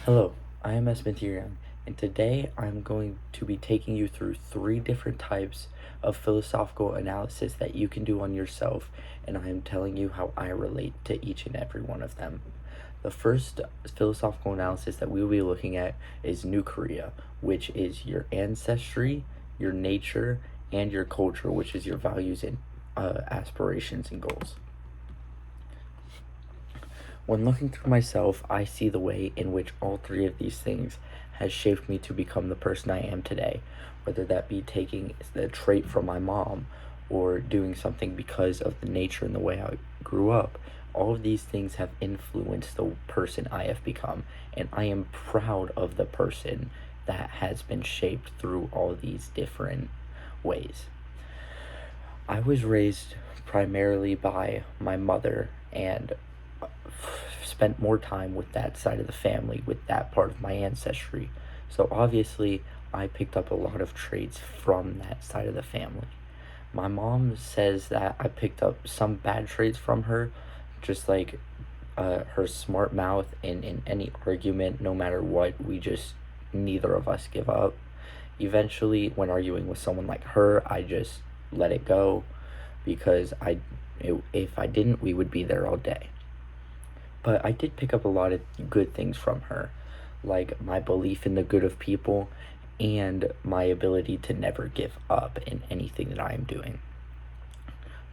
Hello, I am Esmithirian, and today I'm going to be taking you through three different types of philosophical analysis that you can do on yourself, and I am telling you how I relate to each and every one of them. The first philosophical analysis that we will be looking at is Nuclear, which is your ancestry, your nature, and your culture, which is your values and aspirations and goals. When looking through myself, I see the way in which all three of these things has shaped me to become the person I am today, whether that be taking the trait from my mom or doing something because of the nature and the way I grew up. All of these things have influenced the person I have become, and I am proud of the person that has been shaped through all these different ways. I was raised primarily by my mother and spent more time with that side of the family, with that part of my ancestry. So obviously, I picked up a lot of traits from that side of the family. My mom says that I picked up some bad traits from her, just like her smart mouth in any argument, no matter what, neither of us give up. Eventually, when arguing with someone like her, I just let it go because if I didn't, we would be there all day. But I did pick up a lot of good things from her, like my belief in the good of people and my ability to never give up in anything that I am doing.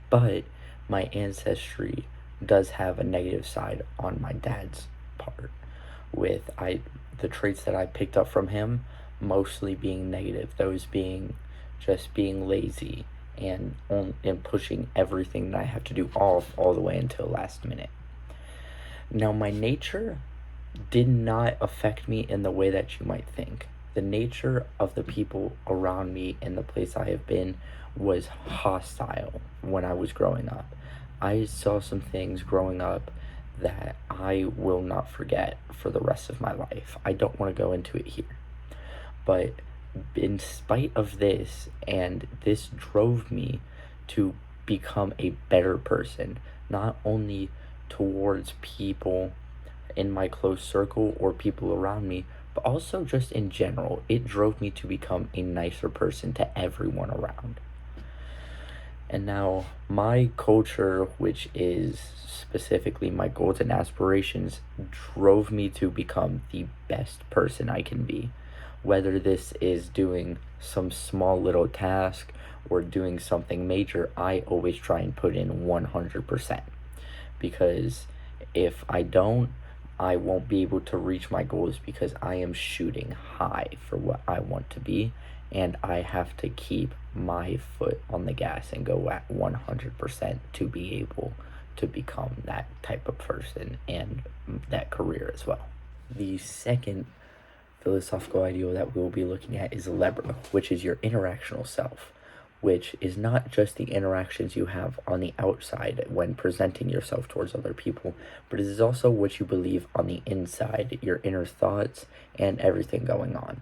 But my ancestry does have a negative side on my dad's part, with the traits that I picked up from him mostly being negative, those being just being lazy and pushing everything that I have to do off all the way until last minute. Now, my nature did not affect me in the way that you might think. The nature of the people around me and the place I have been was hostile when I was growing up. I saw some things growing up that I will not forget for the rest of my life. I don't want to go into it here. But in spite of this, and this drove me to become a better person, not only towards people in my close circle or people around me, but also just in general. It drove me to become a nicer person to everyone around. And now, my culture, which is specifically my goals and aspirations, drove me to become the best person I can be. Whether this is doing some small little task or doing something major, I always try and put in 100%. Because if I don't, I won't be able to reach my goals because I am shooting high for what I want to be, and I have to keep my foot on the gas and go at 100% to be able to become that type of person and that career as well. The second philosophical ideal that we'll be looking at is Libra, which is your interactional self, which is not just the interactions you have on the outside when presenting yourself towards other people, but it is also what you believe on the inside, your inner thoughts, and everything going on.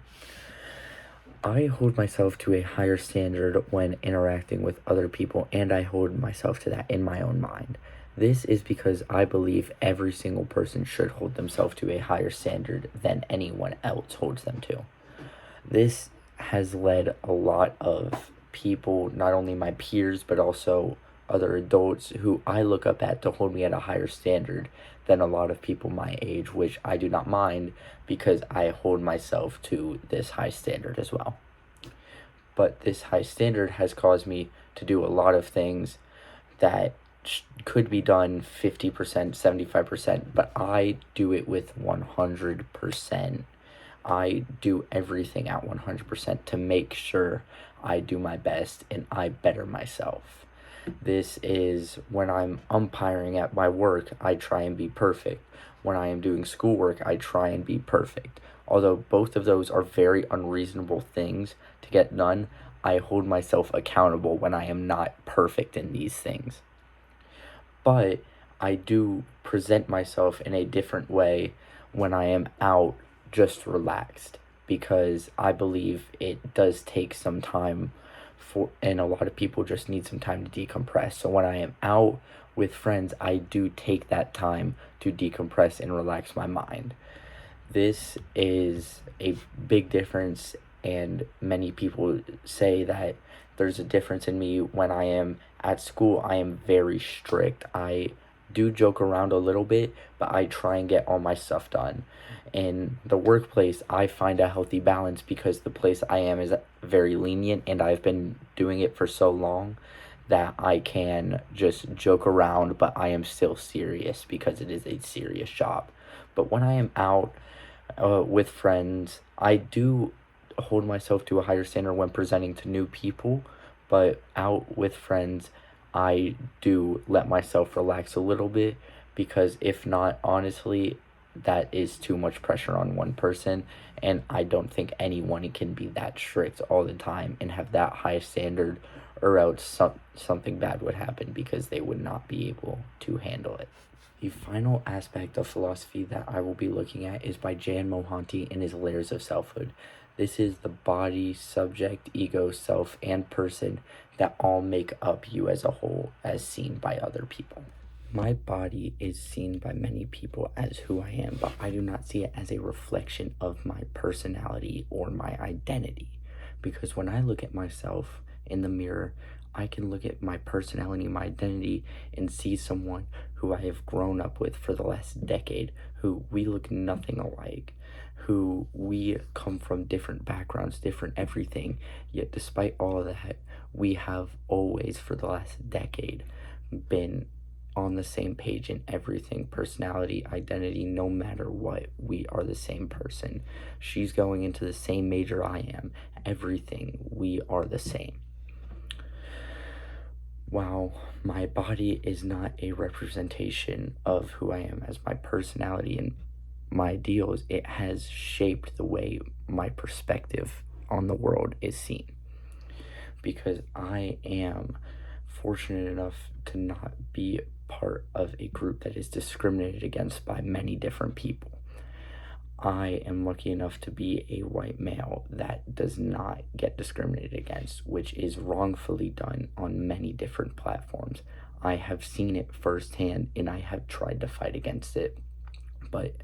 I hold myself to a higher standard when interacting with other people, and I hold myself to that in my own mind. This is because I believe every single person should hold themselves to a higher standard than anyone else holds them to. This has led a lot of people, not only my peers, but also other adults who I look up at to hold me at a higher standard than a lot of people my age, which I do not mind because I hold myself to this high standard as well. But this high standard has caused me to do a lot of things that could be done 50%, 75%, but I do it with 100%. I do everything at 100% to make sure I do my best and I better myself. This is when I'm umpiring at my work, I try and be perfect. When I am doing schoolwork, I try and be perfect. Although both of those are very unreasonable things to get done, I hold myself accountable when I am not perfect in these things. But I do present myself in a different way when I am out just relaxed, because I believe it does take some time and a lot of people just need some time to decompress. So when I am out with friends, I do take that time to decompress and relax my mind. This is a big difference, and many people say that there's a difference in me when I am at school. I am very strict. I do joke around a little bit, but I try and get all my stuff done. In the workplace, I find a healthy balance because the place I am is very lenient, and I've been doing it for so long that I can just joke around, but I am still serious because it is a serious job. But when I am out with friends, I do hold myself to a higher standard when presenting to new people, but out with friends, I do let myself relax a little bit because if not, honestly, that is too much pressure on one person, and I don't think anyone can be that strict all the time and have that high standard, or else something bad would happen because they would not be able to handle it. The final aspect of philosophy that I will be looking at is by Jan Mohanty in his Layers of Selfhood. This is the body, subject, ego, self, and person that all make up you as a whole, as seen by other people. My body is seen by many people as who I am, but I do not see it as a reflection of my personality or my identity. Because when I look at myself in the mirror, I can look at my personality, my identity, and see someone who I have grown up with for the last decade, who we look nothing alike, who we come from different backgrounds, different everything. Yet, despite all of that, we have always, for the last decade, been on the same page in everything, personality, identity, no matter what, we are the same person. She's going into the same major I am, everything, we are the same. While my body is not a representation of who I am as my personality and my ideals, it has shaped the way my perspective on the world is seen. Because I am fortunate enough to not be part of a group that is discriminated against by many different people. I am lucky enough to be a white male that does not get discriminated against, which is wrongfully done on many different platforms. I have seen it firsthand and I have tried to fight against it, but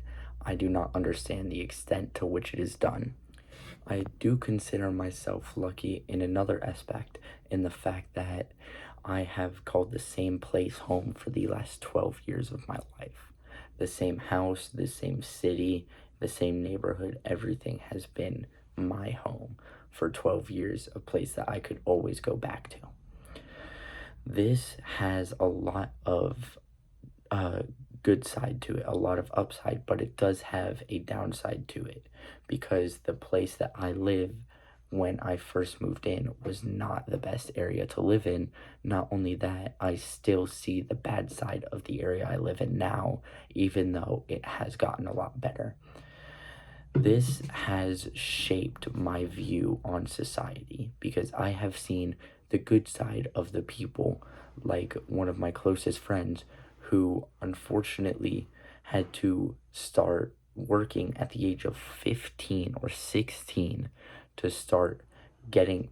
I do not understand the extent to which it is done. I do consider myself lucky in another aspect, in the fact that I have called the same place home for the last 12 years of my life. The same house, the same city, the same neighborhood, everything has been my home for 12 years, a place that I could always go back to. This has a lot of good side to it, a lot of upside, but it does have a downside to it because the place that I live when I first moved in was not the best area to live in. Not only that, I still see the bad side of the area I live in now, even though it has gotten a lot better. This has shaped my view on society because I have seen the good side of the people, like one of my closest friends who unfortunately had to start working at the age of 15 or 16 to start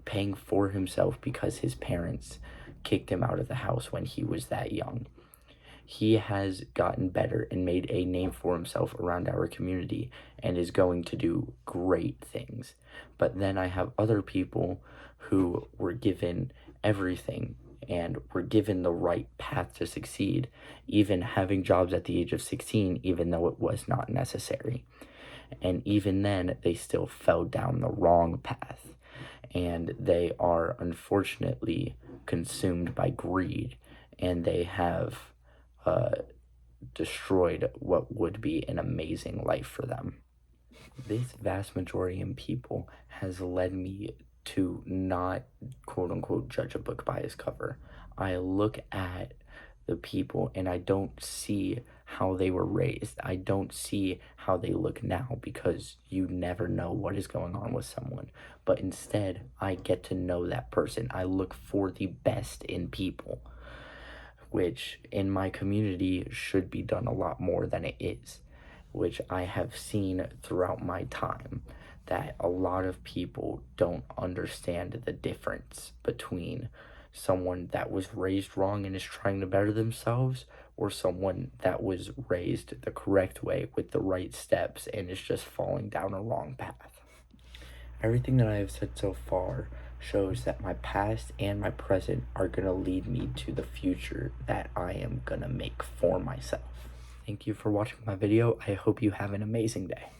paying for himself because his parents kicked him out of the house when he was that young. He has gotten better and made a name for himself around our community and is going to do great things. But then I have other people who were given everything and were given the right path to succeed, even having jobs at the age of 16, even though it was not necessary. And even then, they still fell down the wrong path. And they are unfortunately consumed by greed, and they have destroyed what would be an amazing life for them. This vast majority of people has led me to not, quote unquote, judge a book by its cover. I look at the people and I don't see how they were raised. I don't see how they look now because you never know what is going on with someone. But instead, I get to know that person. I look for the best in people, which in my community should be done a lot more than it is, which I have seen throughout my time, that a lot of people don't understand the difference between someone that was raised wrong and is trying to better themselves or someone that was raised the correct way with the right steps and is just falling down a wrong path. Everything that I have said so far shows that my past and my present are going to lead me to the future that I am going to make for myself. Thank you for watching my video. I hope you have an amazing day.